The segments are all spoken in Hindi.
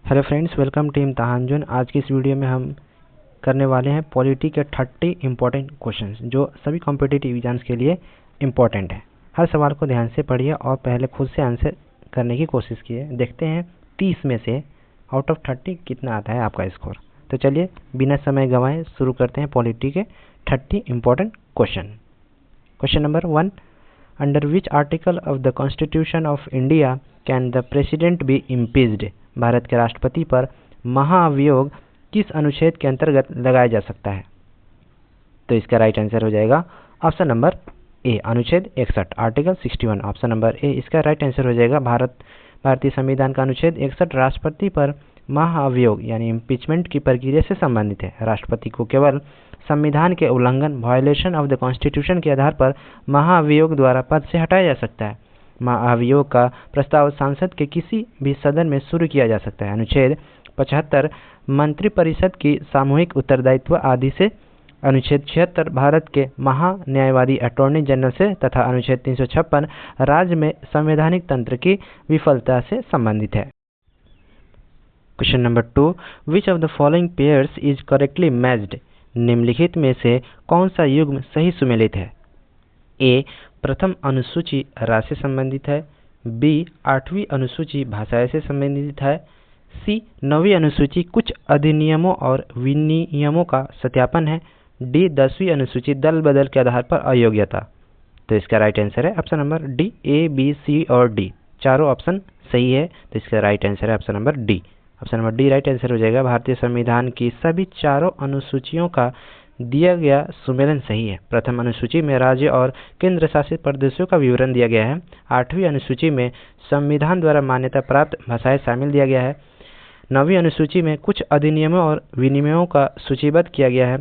हेलो फ्रेंड्स, वेलकम टीम तहांजुन। आज की इस वीडियो में हम करने वाले हैं पॉलिटी के 30 इंपॉर्टेंट क्वेश्चंस जो सभी कॉम्पिटिटिव एग्जाम्स के लिए इंपॉर्टेंट है। हर सवाल को ध्यान से पढ़िए और पहले खुद से आंसर करने की कोशिश कीजिए। देखते हैं 30 में से आउट ऑफ 30 कितना आता है आपका स्कोर। तो चलिए बिना समय गंवाए शुरू करते हैं पॉलिटी के 30 important question. Question number 1, under which article of the constitution of India can the president be impeached? Bharat के राष्ट्रपति पर महाअभियोग किस अनुच्छेद के अंतर्गत लगाया जा सकता है? तो इसका राइट आंसर हो जाएगा ऑप्शन नंबर ए, अनुच्छेद 61, आर्टिकल 61। ऑप्शन नंबर ए इसका राइट आंसर हो जाएगा। भारतीय संविधान का अनुच्छेद 61 राष्ट्रपति पर महाअभियोग यानी इम्पीचमेंट की प्रक्रिया से संबंधित है। राष्ट्रपति को केवल संविधान के उल्लंघन वायलेशन ऑफ द कॉन्स्टिट्यूशन के आधार पर महाअभियोग द्वारा पद से हटाया जा सकता है। महाअभियोग का प्रस्ताव संसद के किसी भी सदन में शुरू किया जा सकता है। अनुच्छेद 75 मंत्रिपरिषद की सामूहिक उत्तरदायित्व आदि से, अनुच्छेद 76 भारत के महान्यायवादी अटॉर्नी जनरल से तथा अनुच्छेद 356 राज्य में संवैधानिक तंत्र की विफलता से संबंधित है। Question number 2, which of the following pairs is correctly matched? निम्नलिखित में से कौन सा युग्म सही सुमेलित है? ए, प्रथम अनुसूची राज्य से संबंधित है। बी, 8वीं अनुसूची भाषा से संबंधित है। सी, 9वीं अनुसूची कुछ अधिनियमों और विनियमों का सत्यापन है। डी, 10वीं अनुसूची दल बदल के आधार पर अयोग्यता। तो इसका राइट आंसर है ऑप्शन नंबर डी। ए, बी, सी और डी चारों ऑप्शन सही है, तो इसका राइट आंसर है option number D. Option number D right answer हो जाएगा। भारतीय संविधान की सभी चारों अनुसूचियों का दिया गया सुमेलन सही है। प्रथम अनुसूची में राज्य और केंद्र शासित प्रदेशों का विवरण दिया गया है। 8वीं अनुसूची में संविधान द्वारा मान्यता प्राप्त भाषाएं शामिल दिया गया है। 9वीं अनुसूची में कुछ अधिनियमों और विनियमों का सूचीबद्ध किया गया है।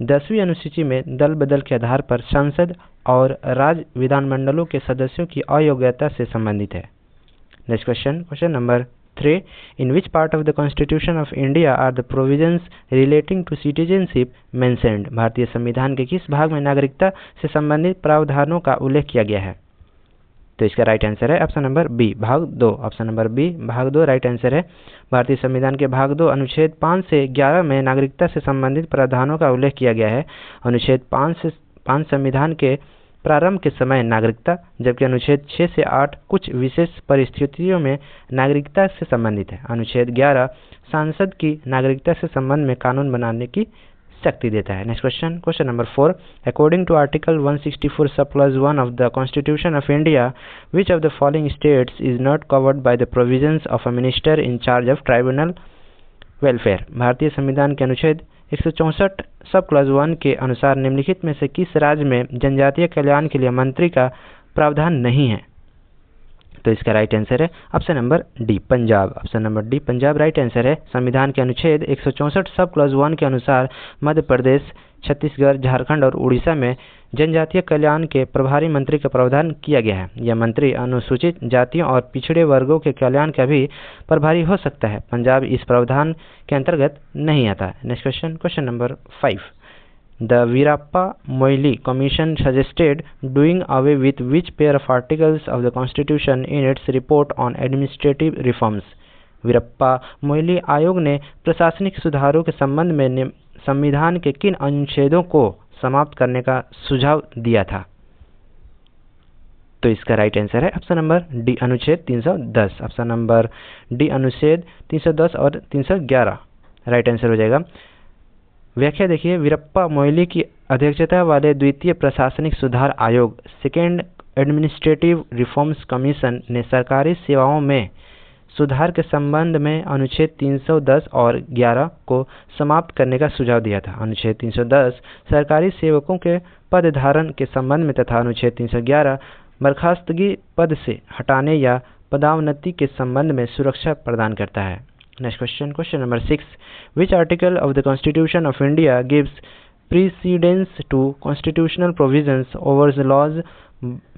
10वीं अनुसूची में दल बदल के आधार पर संसद और राज्य विधानमंडलों के सदस्यों की अयोग्यता से संबंधित है। Next question, question number 3, in which part of the Constitution of India are the provisions relating to citizenship mentioned? भारतीय संविधान के किस भाग में नागरिकता से संबंधित प्रावधानों का उल्लेख किया गया है? तो इसका राइट आंसर है ऑप्शन नंबर बी, भाग 2। ऑप्शन नंबर बी, भाग 2 राइट आंसर है। भारतीय संविधान के भाग 2 अनुच्छेद 5 से 11 में नागरिकता से संबंधित प्रावधानों का उल्लेख किया गया है। अनुच्छेद 5 संविधान के प्रारंभ के समय नागरिकता, जबकि अनुच्छेद 6 से 8 कुछ विशेष परिस्थितियों में नागरिकता से संबंधित है। अनुच्छेद 11 सांसद की नागरिकता से संबंध में कानून बनाने की शक्ति देता है। Next question, question number 4, according to article 164 sub clause 1 of the constitution of India, which of the following states is not covered by the provisions of a minister in charge of tribunal welfare? भारतीय संविधान के अनुच्छेद 164 सब क्लॉज 1 के अनुसार निम्नलिखित में से किस राज्य में जनजातीय कल्याण के लिए मंत्री का प्रावधान नहीं है? तो इसका राइट आंसर है option number D, Punjab. Option number D, Punjab right answer है। संविधान के अनुच्छेद 164 सब क्लॉज 1 के अनुसार मध्य प्रदेश, छत्तीसगढ़, झारखंड और उड़ीसा में जनजातीय कल्याण के प्रभारी मंत्री का प्रावधान किया गया है। यह मंत्री अनुसूचित जातियों और पिछड़े वर्गों के कल्याण का भी प्रभारी हो सकता है। पंजाब इस प्रावधान के अंतर्गत नहीं आता है। Next question, question number 5, the Veerappa Moily commission suggested doing away with which pair of articles of the constitution in its report on administrative reforms? Veerappa Moily आयोग ने प्रशासनिक सुधारों के संबंध में संविधान के किन अनुच्छेदों को समाप्त करने का सुझाव दिया था? तो इसका राइट आंसर है ऑप्शन नंबर डी, अनुच्छेद 310। ऑप्शन नंबर डी, अनुच्छेद 310 और 311 राइट आंसर हो जाएगा। व्याख्या देखिए, वीरप्पा मोइली की अध्यक्षता वाले द्वितीय प्रशासनिक सुधार आयोग सेकेंड एडमिनिस्ट्रेटिव रिफॉर्म्स कमीशन ने सरकारी सेवाओं में सुधार के संबंध में अनुच्छेद 310 और 11 को समाप्त करने का सुझाव दिया था। अनुच्छेद 310 सरकारी सेवकों के पद धारण के संबंध में तथा अनुच्छेद 311 बर्खास्तगी पद से हटाने या पदोन्नति के संबंध में सुरक्षा प्रदान करता है। Next question, question number 6, which article of the constitution of India gives precedence to constitutional provisions over the laws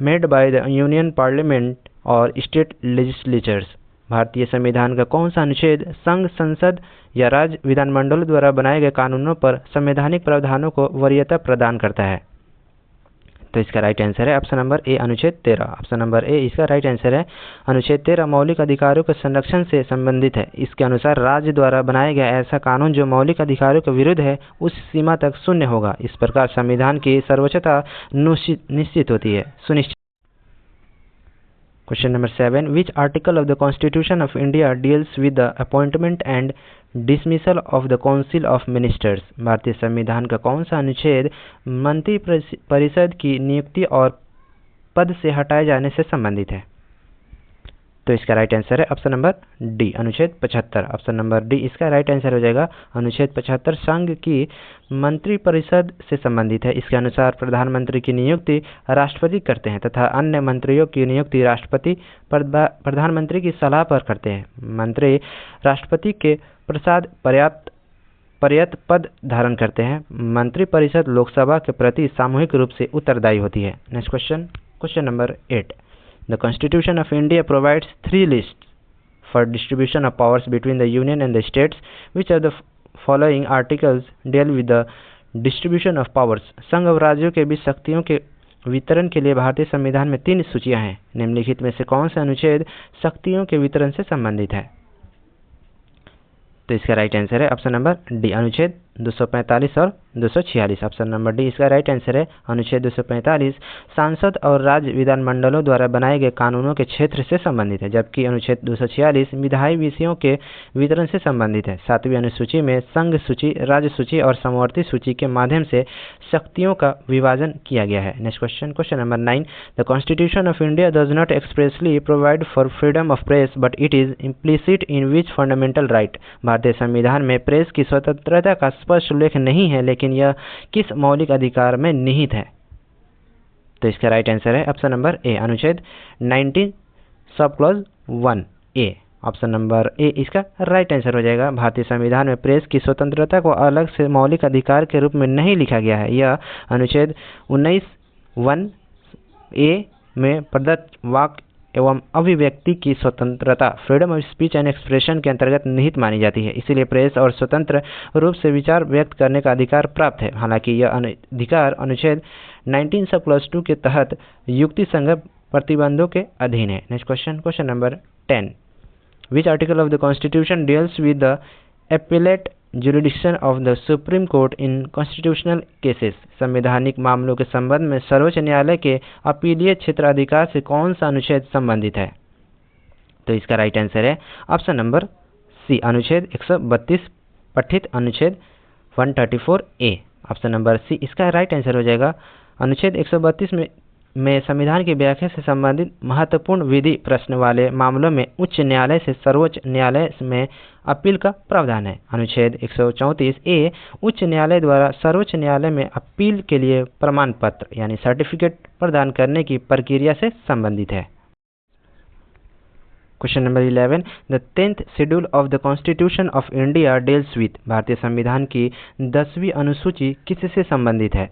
made by the union parliament और स्टेट लेजिस्लेचर्स? भारतीय संविधान का कौन सा अनुच्छेद संघ, संसद या राज्य विधानमंडलों द्वारा बनाए गए कानूनों पर संवैधानिक प्रावधानों को वरीयता प्रदान करता है? तो इसका राइट आंसर है ऑप्शन नंबर ए अनुच्छेद 13। ऑप्शन नंबर ए इसका राइट आंसर है। अनुच्छेद 13 मौलिक अधिकारों के संरक्षण से संबंधित है। इसके अनुसार राज्य द्वारा बनाया गया ऐसा कानून जो मौलिक अधिकारों के विरुद्ध है उस सीमा तक शून्य होगा। इस प्रकार संविधान की सर्वोच्चता निश्चित होती है, सुनिश्चित। Question number 7, which article of the constitution of India deals with the appointment and dismissal of the council of ministers. भारतीय संविधान का कौन सा अनुच्छेद मंत्री परिषद की नियुक्ति और पद से हटाए जाने से संबंधित है? तो इसका राइट आंसर है ऑप्शन नंबर डी अनुच्छेद 75। ऑप्शन नंबर डी इसका राइट आंसर हो जाएगा। अनुच्छेद 75 संघ की मंत्री परिषद से संबंधित है। इसके अनुसार प्रधानमंत्री की नियुक्ति राष्ट्रपति करते हैं तथा अन्य मंत्रियों की नियुक्ति राष्ट्रपति प्रधानमंत्री की सलाह पर करते हैं। मंत्री राष्ट्रपति के प्रसाद पर्याप्त पद धारण करते हैं। मंत्री परिषद लोकसभा के प्रति सामूहिक रूप से उत्तरदायी होती है। Next question number 8, The Constitution of India provides 3 lists for distribution of powers between the Union and the states. Which of the following articles deal with the distribution of powers? संघ और राज्यों के बीच शक्तियों के वितरण के लिए भारतीय संविधान में 3 सूचियां हैं। निम्नलिखित में से कौन सा अनुच्छेद शक्तियों के वितरण से संबंधित है? तो इसका राइट आंसर है ऑप्शन नंबर डी अनुच्छेद 245 और 246। ऑप्शन नंबर डी इसका राइट आंसर है। अनुच्छेद 245 सांसद और राज्य विधानमंडलों द्वारा बनाए गए कानूनों के क्षेत्र से संबंधित है, जबकि अनुच्छेद 246 विधायी विषयों के वितरण से संबंधित है। 7वीं अनुसूची में संघ सूची, राज्य सूची और समवर्ती सूची के माध्यम से शक्तियों का विभाजन किया गया है। Next question number 9, the constitution of India does not expressly provide for freedom of press but it is implicit in which fundamental right. भारतीय संविधान में प्रेस की स्वतंत्रता का स्पष्ट उल्लेख नहीं है, लेकिन यह किस मौलिक अधिकार में निहित है? तो इसका राइट आंसर है ऑप्शन नंबर ए अनुच्छेद 19 सब clause 1 A. Option number A इसका राइट आंसर हो जाएगा। भारतीय संविधान में प्रेस की स्वतंत्रता को अलग से मौलिक अधिकार के रूप में नहीं लिखा गया है। यह अनुच्छेद 19(1) ए में प्रदत्त वाक एवं अभिव्यक्ति की स्वतंत्रता freedom of speech and expression के अंतर्गत निहित मानी जाती है। इसीलिए प्रेस और स्वतंत्र रूप से विचार व्यक्त करने का अधिकार प्राप्त है। हालांकि यह अधिकार अनुच्छेद 19 सब क्लॉज 2 के तहत युक्ति संगत प्रतिबंधों के अधीन है। Next question number 10, which article of the constitution deals with the appellate jurisdiction of the supreme court in constitutional cases. संवैधानिक मामलों के संबंध में सर्वोच्च न्यायालय के अपीलीय क्षेत्राधिकार से कौन सा अनुच्छेद संबंधित है? तो इसका राइट आंसर है ऑप्शन नंबर सी अनुच्छेद 132 पठित अनुच्छेद 134 ए। ऑप्शन नंबर सी इसका राइट आंसर हो जाएगा। अनुच्छेद 132 में संविधान की व्याख्या से संबंधित महत्वपूर्ण विधि प्रश्न वाले मामलों में उच्च न्यायालय से सर्वोच्च न्यायालय में अपील का प्रावधान है। अनुच्छेद 134 ए उच्च न्यायालय द्वारा सर्वोच्च न्यायालय में अपील के लिए प्रमाण पत्र यानी सर्टिफिकेट प्रदान करने की प्रक्रिया से संबंधित है। Question number 11, the 10th schedule of the constitution of India deals with. भारतीय संविधान की 10वीं अनुसूची किससे संबंधित है?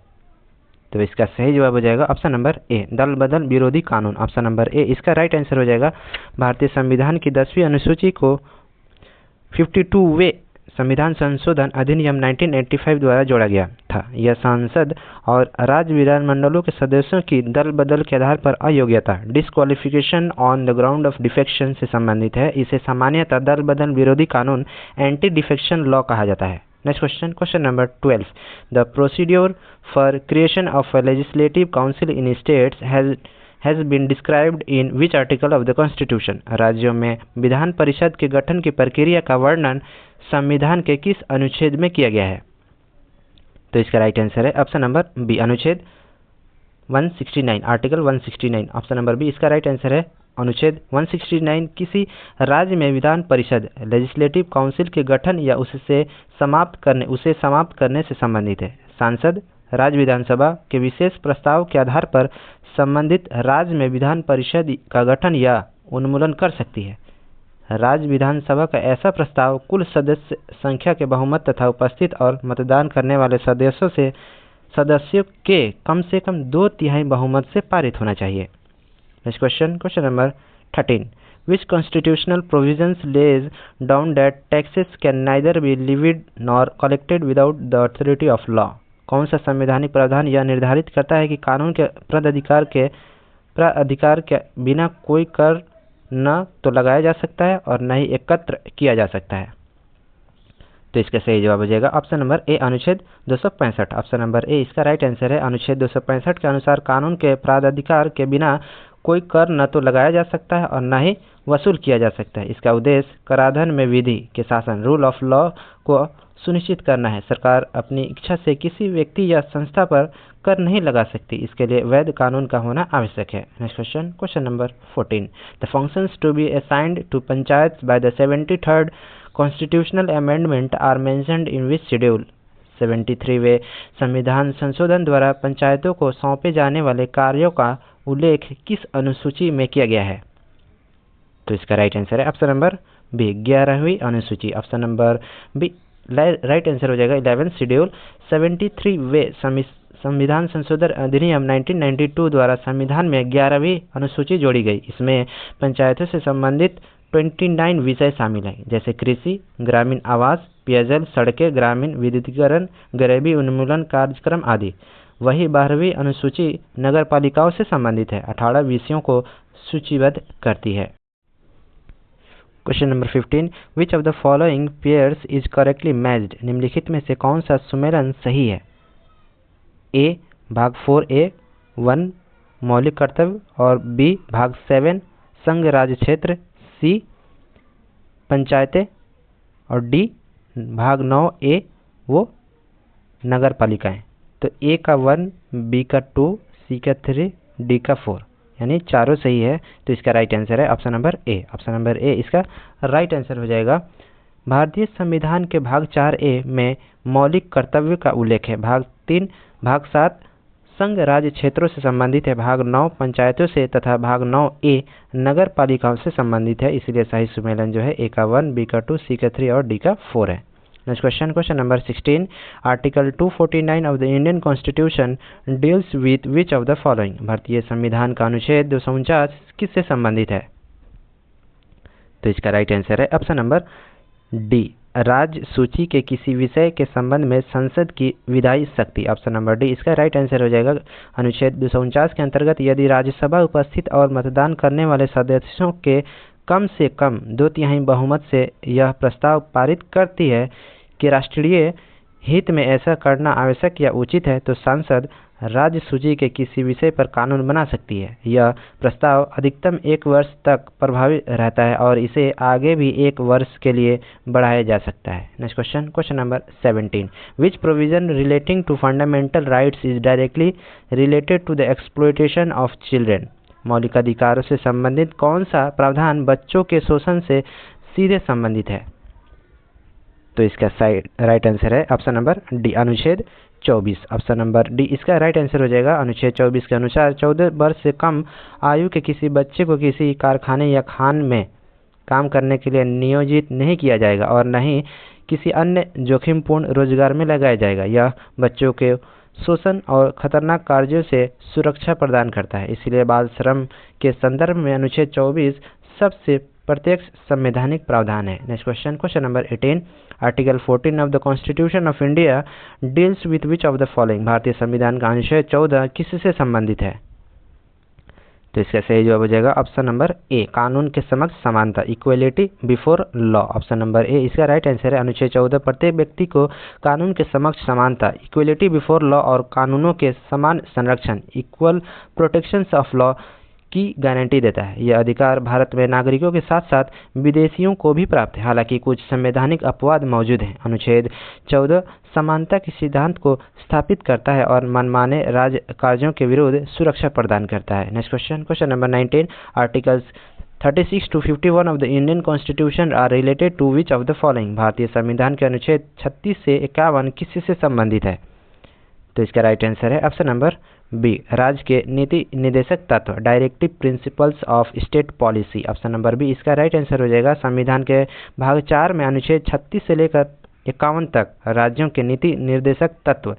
तो इसका सही जवाब हो जाएगा ऑप्शन नंबर ए दल बदल विरोधी कानून। ऑप्शन नंबर ए इसका राइट आंसर हो जाएगा। भारतीय संविधान की 10वीं अनुसूची को 52वें संविधान संशोधन अधिनियम 1985 द्वारा जोड़ा गया था। यह सांसद और राज्य विधानमंडलों के सदस्यों की दल बदल के आधार पर अयोग्यता disqualification on the ground of defection से संबंधित है। इसे सामान्यतः दल बदल विरोधी कानून एंटी डिफेक्शन लॉ कहा जाता है। Next question number 12, the procedure for creation of a legislative council in states has been described in which article of the constitution. राज्यों में विधान परिषद के गठन की प्रक्रिया का वर्णन संविधान के किस अनुच्छेद में किया गया है? तो इसका राइट आंसर है ऑप्शन नंबर बी अनुच्छेद 169 आर्टिकल 169। ऑप्शन नंबर बी इसका राइट आंसर है। अनुच्छेद 169 किसी राज्य में विधान परिषद लेजिस्लेटिव काउंसिल के गठन या उसे समाप्त करने से संबंधित है। सांसद राज्य विधानसभा के विशेष प्रस्ताव के आधार पर संबंधित राज्य में विधान परिषद का गठन या उन्मूलन कर सकती है। राज्य विधानसभा का ऐसा प्रस्ताव कुल सदस्य संख्या के बहुमत तथा उपस्थित और मतदान करने वाले सदस्यों के कम से कम 2/3 बहुमत से पारित होना चाहिए। Next question number 13, which constitutional provisions lays down that taxes can neither be levied nor collected without the authority of law। कौन सा संवैधानिक प्रावधान यह निर्धारित करता है कि कानून के प्राधिकार के बिना कोई कर न तो लगाया जा सकता है और न ही एकत्र किया जा सकता है? तो इसका सही जवाब हो जाएगा ऑप्शन नंबर ए, अनुच्छेद 265। ऑप्शन नंबर ए इसका राइट आंसर है। अनुच्छेद 265 के अनुसार कानून के प्राधिकार के बिना कोई कर न तो लगाया जा सकता है और न ही वसूल किया जा सकता है। इसका उद्देश्य कराधान में विधि के शासन, रूल ऑफ लॉ को सुनिश्चित करना है। सरकार अपनी इच्छा से किसी व्यक्ति या संस्था पर कर नहीं लगा सकती, इसके लिए वैध कानून का होना आवश्यक है। Next question, question number 14। The functions to be assigned to panchayat by the 73rd constitutional amendment are mentioned in which schedule? 73वें संविधान संशोधन द्वारा पंचायतों को सौंपे जाने वाले कार्यों का उल्लेख किस अनुसूची में किया गया है? तो इसका राइट आंसर है ऑप्शन नंबर बी, 11वीं अनुसूची। Option number B right answer हो जाएगा 11th शेड्यूल। 73वें संविधान संशोधन अधिनियम 1992 द्वारा संविधान में 11वीं अनुसूची जोड़ी गई। इसमें पंचायतों से संबंधित 29 विषय शामिल हैं, जैसे कृषि, ग्रामीण आवास, पेयजल, सड़कें, ग्रामीण विद्युतीकरण, गरीबी उन्मूलन कार्यक्रम आदि। वही 12वीं अनुसूची नगर पालिकाओं से संबंधित है, 18 विषयों को सूचीबद्ध करती है। Question number 15, which of the following pairs is correctly matched? निम्नलिखित में से कौन सा सुमेलन सही है? ए भाग 4A 1 मौलिक कर्तव्य और बी भाग 7 संघ राज्य क्षेत्र, सी पंचायतें और डी भाग 9A वो नगर पालिकाएं। तो ए का 1, बी का 2, सी का 3, डी का 4, यानी चारों सही है। तो इसका राइट आंसर है option number A. Option number A इसका राइट आंसर हो जाएगा। भारतीय संविधान के भाग 4A में मौलिक कर्तव्य का उल्लेख है। भाग 3 भाग 7 संघ राज्य क्षेत्रों से संबंधित है। भाग 9 पंचायतों से तथा भाग 9A नगर पालिकाओं से संबंधित है। इसलिए सही सुमेलन जो है ए का 1, बी का 2, सी का 3 और डी का 4 है। Next question, question number 16, article 249 of the Indian constitution deals with which of the following? भारतीय संविधान का अनुच्छेद 249 किससे संबंधित है? तो इसका राइट आंसर है ऑप्शन नंबर डी, राज्य सूची के किसी विषय के संबंध में संसद की विधायी शक्ति। ऑप्शन नंबर डी इसका राइट आंसर हो जाएगा। अनुच्छेद 249 के अंतर्गत यदि राज्यसभा उपस्थित और मतदान करने वाले सदस्यों के कम से कम 2/3 बहुमत से यह प्रस्ताव पारित करती है कि राष्ट्रीय हित में ऐसा करना आवश्यक या उचित है, तो सांसद राज्य सूची के किसी विषय पर कानून बना सकती है। यह प्रस्ताव अधिकतम 1 वर्ष तक प्रभावी रहता है और इसे आगे भी 1 वर्ष के लिए बढ़ाया जा सकता है। Next question, question number 17, which provision relating to fundamental rights is directly related to the exploitation of children? मौलिक अधिकारों से संबंधित कौन सा प्रावधान बच्चों के शोषण से सीधे संबंधित है? तो इसका राइट आंसर है ऑप्शन नंबर डी, अनुच्छेद 24। ऑप्शन नंबर डी इसका राइट आंसर हो जाएगा। अनुच्छेद 24 के अनुसार 14 वर्ष से कम आयु के किसी बच्चे को किसी कारखाने या खान में काम करने के लिए नियोजित नहीं किया जाएगा और न ही किसी अन्य जोखिमपूर्ण रोजगार में लगाया जाएगा। यह बच्चों के शोषण और खतरनाक कार्यों से सुरक्षा प्रदान करता है। इसलिए बाल श्रम के संदर्भ में अनुच्छेद 24 सबसे प्रत्यक्ष संवैधानिक प्रावधान है। Next question, question number 18, article 14 of the constitution of India deals with which of the following? भारतीय संविधान का अनुच्छेद 14 किससे संबंधित है? तो इसका सही जवाब हो जाएगा ऑप्शन नंबर ए, कानून के समक्ष समानता, equality before law. Option number A इसका राइट आंसर है। अनुच्छेद 14 प्रत्येक व्यक्ति को कानून के समक्ष समानता, इक्वलिटी बिफोर लॉ और कानूनों के समान संरक्षण, इक्वल प्रोटेक्शंस ऑफ लॉ की गारंटी देता है। यह अधिकार भारत में नागरिकों के साथ साथ विदेशियों को भी प्राप्त है। हालांकि कुछ संवैधानिक अपवाद मौजूद हैं। अनुच्छेद 14 समानता के सिद्धांत को स्थापित करता है और मनमाने राज्य कार्यों के विरुद्ध सुरक्षा प्रदान करता है। Next question, question number 19, articles 36 to 51 of the Indian constitution are related to which of the following? भारतीय संविधान के अनुच्छेद 36 से 51 किससे संबंधित है? तो इसका राइट आंसर है ऑप्शन नंबर बी, राज्य के नीति निर्देशक तत्व, directive principles of state policy. Option number B इसका राइट आंसर हो जाएगा। संविधान के भाग 4 में अनुच्छेद 36 से लेकर 51 तक राज्यों के नीति निर्देशक तत्व,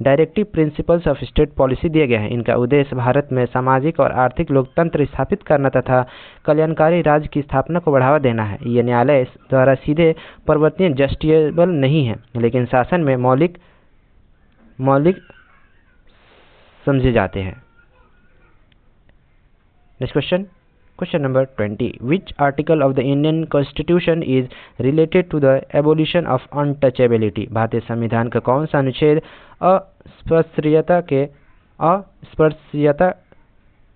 directive principles of state policy दिए गए हैं। इनका उद्देश्य भारत में सामाजिक और आर्थिक लोकतंत्र स्थापित करना तथा कल्याणकारी राज्य की स्थापना को बढ़ावा देना है। ये न्यायालय द्वारा सीधे परिवर्तनीय जस्टिसएबल नहीं है, लेकिन शासन में मौलिक समझे जाते हैं। Next question, question number 20, which article of the Indian constitution is related to the abolition of untouchability? भारतीय संविधान का कौन सा अनुच्छेद अस्पृश्यता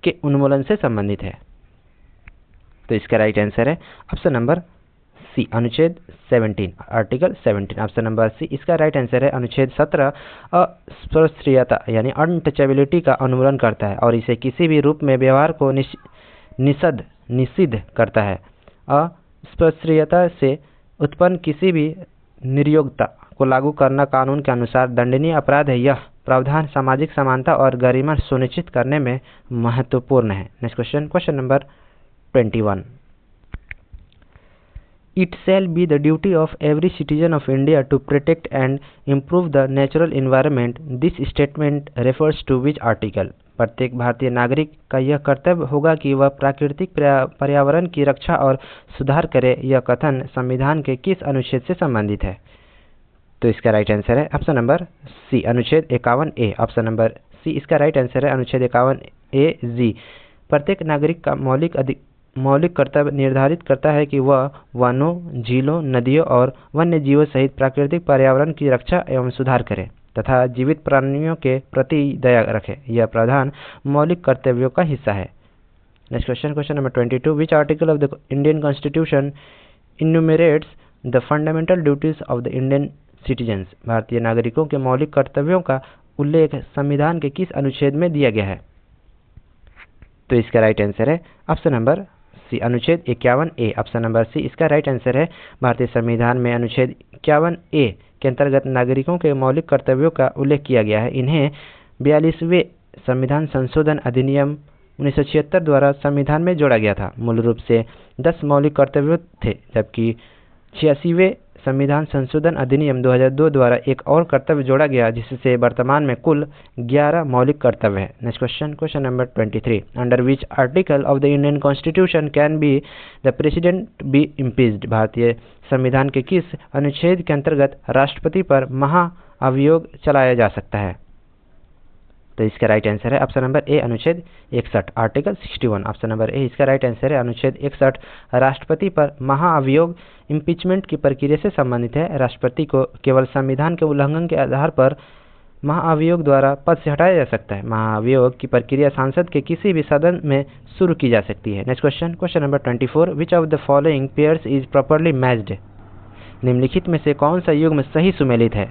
के उन्मूलन से संबंधित है? तो इसका राइट आंसर है ऑप्शन नंबर सी, अनुच्छेद 17, आर्टिकल 17, ऑप्शन नंबर सी इसका राइट आंसर है। अनुच्छेद 17 अस्पृश्यता यानी अनटचेबिलिटी का उन्मूलन करता है और इसे किसी भी रूप में व्यवहार को निषिद्ध करता है। अस्पृश्यता से उत्पन्न किसी भी निर्योग्यता को लागू करना कानून के अनुसार दंडनीय अपराध है। यह प्रावधान सामाजिक समानता और गरिमा सुनिश्चित करने में महत्वपूर्ण है। Next question, question number 21, It shall be the duty of every citizen of India to protect and improve the natural environment. This statement refers to which article? प्रत्येक भारतीय नागरिक का यह कर्तव्य होगा कि वह प्राकृतिक पर्यावरण की रक्षा और सुधार करे। यह कथन संविधान के किस अनुच्छेद से संबंधित है? तो इसका राइट आंसर है ऑप्शन नंबर सी, अनुच्छेद 51A। ऑप्शन नंबर सी इसका राइट आंसर है, अनुच्छेद 51A जी। प्रत्येक नागरिक का मौलिक कर्तव्य निर्धारित करता है कि वह वनों, झीलों, नदियों और वन्य जीवों सहित प्राकृतिक पर्यावरण की रक्षा एवं सुधार करे तथा जीवित प्राणियों के प्रति दया रखे। यह प्रावधान मौलिक कर्तव्यों का हिस्सा है। Next question, question number 22, which article of the Indian constitution enumerates the fundamental duties of the Indian citizens? भारतीय नागरिकों के मौलिक कर्तव्यों का उल्लेख संविधान के किस अनुच्छेद में दिया गया है? तो इसका राइट आंसर है ऑप्शन नंबर सी, अनुच्छेद 51A। ऑप्शन नंबर सी इसका राइट आंसर है। भारतीय संविधान में अनुच्छेद 51A के अंतर्गत नागरिकों के मौलिक कर्तव्यों का उल्लेख किया गया है। इन्हें 42वें संविधान संशोधन अधिनियम 1976 द्वारा संविधान में जोड़ा गया था। मूल रूप से 10 मौलिक कर्तव्य थे, जबकि 86वें संविधान संशोधन अधिनियम 2002 द्वारा एक और कर्तव्य जोड़ा गया, जिससे वर्तमान में कुल 11 मौलिक कर्तव्य है। Next question, question number 23, under which article of the Indian constitution can be the president be impeached? भारतीय संविधान के किस अनुच्छेद के अंतर्गत राष्ट्रपति पर महाअभियोग चलाया जा सकता है? तो इसका राइट आंसर है ऑप्शन नंबर ए, अनुच्छेद 61, आर्टिकल 61। ऑप्शन नंबर ए इसका राइट आंसर है, अनुच्छेद 61 राष्ट्रपति पर महाअभियोग इम्पीचमेंट की प्रक्रिया से संबंधित है। राष्ट्रपति को केवल संविधान के उल्लंघन के आधार पर महाअभियोग द्वारा पद से हटाया जा सकता है। महाअभियोग की प्रक्रिया संसद के किसी भी सदन में शुरू की जा सकती है। Next question, question number 24, which of the following pairs is properly matched? निम्नलिखित में से कौन सा युग्म सही सुमेलित है?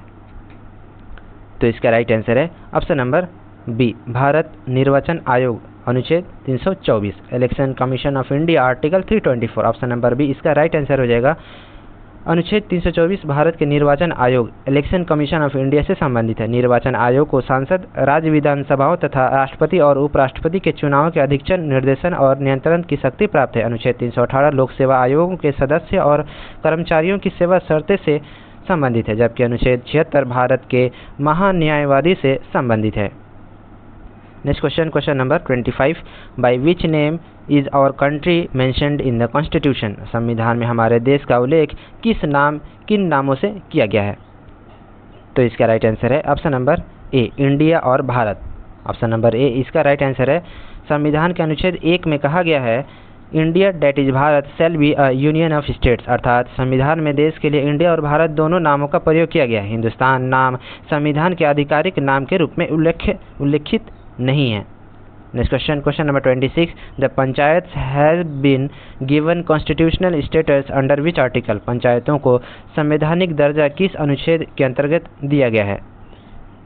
तो इसका राइट आंसर है ऑप्शन नंबर बी, भारत निर्वाचन आयोग, अनुच्छेद 324, election commission of India, article 324। Option number B इसका राइट आंसर हो जाएगा। अनुच्छेद 324 भारत के निर्वाचन आयोग, इलेक्शन कमीशन ऑफ इंडिया से संबंधित है। निर्वाचन आयोग को सांसद, राज्य विधानसभाओं तथा राष्ट्रपति और उपराष्ट्रपति के चुनाव के अधीक्षण, निर्देशन और नियंत्रण की शक्ति प्राप्त है। अनुच्छेद 318 लोक सेवा आयोगों के सदस्य और कर्मचारियों की सेवा शर्तें से संबंधित है, जबकि अनुच्छेद 76 भारत के महान्यायवादी से संबंधित है। Next question, question number 25, by which name is our country mentioned in the constitution? संविधान में हमारे देश का उल्लेख किन नामों से किया गया है? तो इसका राइट आंसर है ऑप्शन नंबर ए, इंडिया और भारत। ऑप्शन नंबर ए इसका राइट आंसर है। संविधान के अनुच्छेद 1 में कहा गया है, India that is Bharat shall be a union of states, अर्थात संविधान में देश के लिए इंडिया और भारत दोनों नामों का प्रयोग किया गया है। हिंदुस्तान नाम संविधान के आधिकारिक नाम के रूप में उल्लेखित नहीं है। Next question, question number 26, the panchayat has been given constitutional status under which article? पंचायतों को संवैधानिक दर्जा किस अनुच्छेद के अंतर्गत दिया गया है?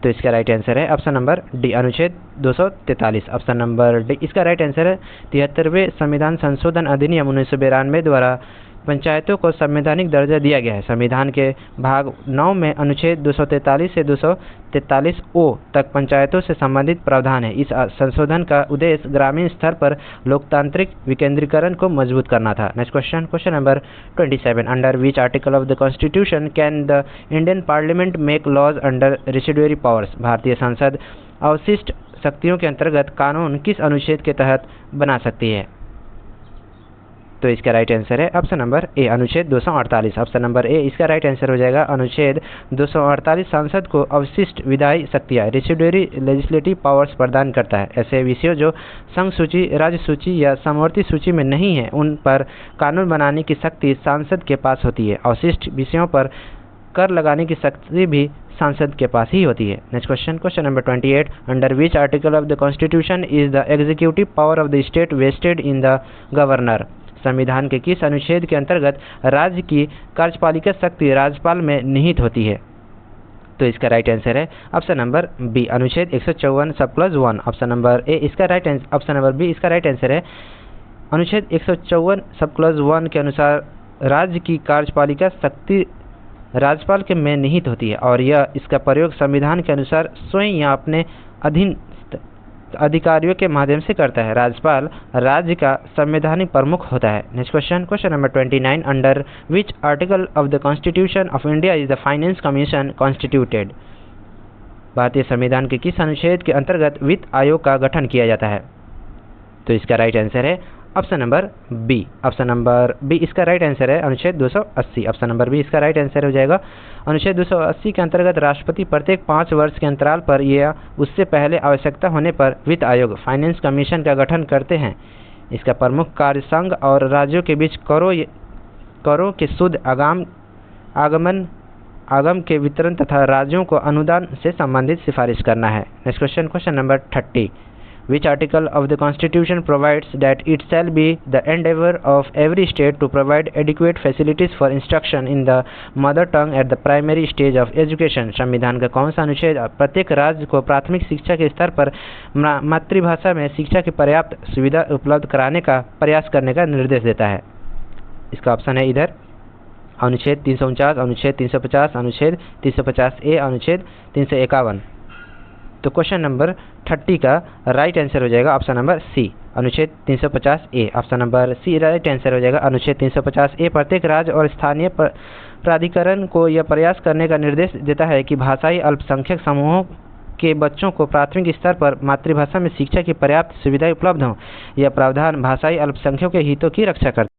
तो इसका राइट आंसर है ऑप्शन नंबर डी, अनुच्छेद 243। ऑप्शन नंबर डी इसका राइट आंसर है। 73वें संविधान संशोधन अधिनियम 1992 द्वारा पंचायतों को संवैधानिक दर्जा दिया गया है। संविधान के भाग 9 में अनुच्छेद 243 से 243O तक पंचायतों से संबंधित प्रावधान है। इस संशोधन का उद्देश्य ग्रामीण स्तर पर लोकतांत्रिक विकेंद्रीकरण को मजबूत करना था। Next question, question number 27, under which article of the constitution can the Indian parliament make laws under residuary powers? भारतीय संसद अवशिष्ट शक्तियों के अंतर्गत कानून किस अनुच्छेद के तहत बना सकती है? तो इसका राइट आंसर है ऑप्शन नंबर ए, अनुच्छेद 248। ऑप्शन नंबर ए इसका राइट आंसर हो जाएगा। अनुच्छेद 248 सांसद को अवशिष्ट विधायी शक्तियाँ रेसिडुअरी लेजिस्लेटिव पावर्स प्रदान करता है। ऐसे विषयों जो संघ सूची, राज्य सूची या समवर्ती सूची में नहीं है उन पर कानून बनाने की शक्ति सांसद के पास होती है। अवशिष्ट विषयों पर कर लगाने की शक्ति भी सांसद के पास ही होती है। Next question, question number 28, under which article of the constitution is the executive power of the state vested in the governor. संविधान के किस अनुच्छेद के अंतर्गत राज्य की कार्यपालिका शक्ति राज्यपाल में निहित होती है? तो इसका राइट आंसर है ऑप्शन नंबर बी, अनुच्छेद 154 sub clause 1। Option number A इसका right answer, option number B इसका राइट आंसर है। अनुच्छेद 154 सब क्लॉज 1 के अनुसार राज्य की कार्यपालिका शक्ति राज्यपाल के में निहित होती है और यह इसका प्रयोग संविधान के अनुसार स्वयं या अपने अधीन अधिकारियों के माध्यम से करता है। राज्यपाल राज्य का संवैधानिक प्रमुख होता है। Next question, question number 29, under which article of the constitution of India is the finance commission constituted. भारतीय संविधान के किस अनुच्छेद के अंतर्गत वित्त आयोग का गठन किया जाता है? तो इसका राइट आंसर है option number B. Option number B इसका राइट आंसर है, अनुच्छेद 280। ऑप्शन नंबर बी इसका राइट आंसर हो जाएगा। अनुच्छेद 280 के अंतर्गत राष्ट्रपति प्रत्येक 5 वर्ष के अंतराल पर या उससे पहले आवश्यकता होने पर वित्त आयोग फाइनेंस कमीशन का गठन करते हैं। इसका प्रमुख कार्य संघ और राज्यों के बीच करों के शुद्ध आगम के वितरण तथा राज्यों को अनुदान से संबंधित सिफारिश करना है। Next question, question number 30, which article of the constitution provides that it shall be the endeavor of every state to provide adequate facilities for instruction in the mother tongue at the primary stage of education। संविधान का कौन सा अनुच्छेद प्रत्येक राज्य को प्राथमिक शिक्षा के स्तर पर मातृभाषा में शिक्षा की पर्याप्त सुविधा उपलब्ध कराने का प्रयास करने का निर्देश देता है? इसका ऑप्शन है इधर अनुच्छेद 349, अनुच्छेद 350, अनुच्छेद 350 ए, अनुच्छेद 351। तो क्वेश्चन नंबर 30 का राइट आंसर हो जाएगा ऑप्शन नंबर सी, अनुच्छेद 350 A. Option number C right answer हो जाएगा। अनुच्छेद 350 ए प्रत्येक राज्य और स्थानीय प्राधिकरण को यह प्रयास करने का निर्देश देता है कि भाषाई अल्पसंख्यक समूहों के बच्चों को प्राथमिक स्तर पर मातृभाषा में शिक्षा की पर्याप्त सुविधाएं उपलब्ध हों। यह प्रावधान भाषाई अल्पसंख्यकों के हितों की रक्षा करता है।